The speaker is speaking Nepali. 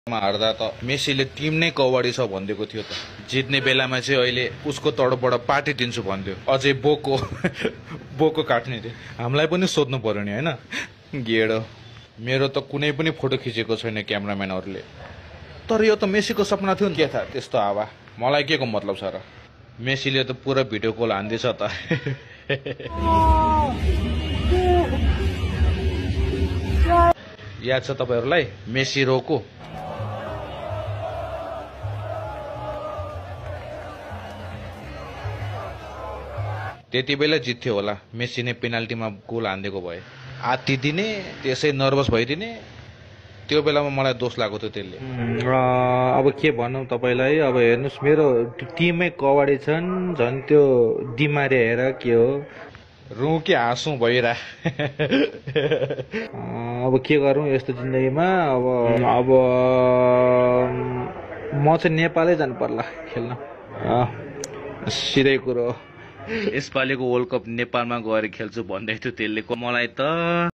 हार्दा त मेसीले टिम नै कबड्डी छ भनिदिएको थियो त। जित्ने बेलामा चाहिँ अहिले उसको तर्फबाट पार्टी दिन्छु भन्थ्यो। अझै बोको बोको काट्ने थियो। हामीलाई पनि सोध्नु पर्यो नि हैन। गेडो मेरो त कुनै पनि फोटो खिचेको छैन क्यामेराम्यानहरुले। तर यो त मेसीको सपना थियो नि। के थाहा त्यस्तो हावा। मलाई के को मतलब छ र। मेसीले त पुरा भिडियो कल हान्दिछ त। याद छ तपाईहरुलाई मेसी रोको। त्यति बेला जित्थ्यो होला। मेसी नै पेनाल्टीमा गोल हान्दिएको भए। आत्ति दिने त्यसै नर्भस भइदिने त्यो बेलामा मलाई दोष लाग्यो थियो त्यसले। अब के भन्नु तपाईलाई। अब हेर्नुस् मेरो टिममै कबड्डी छन् झन् त्यो डिमारे हेर के हो रुँ के हाँसु भइरा। अब के गरौँ यस्तो जिन्दगीमा। अब म चाहिँ नेपालै जानु पर्ला खेल्न। सिधै कुरो। यसपालिको वर्ल्ड कप नेपालमा गएर खेल्छु भन्दै थियो त्यसले। मलाई त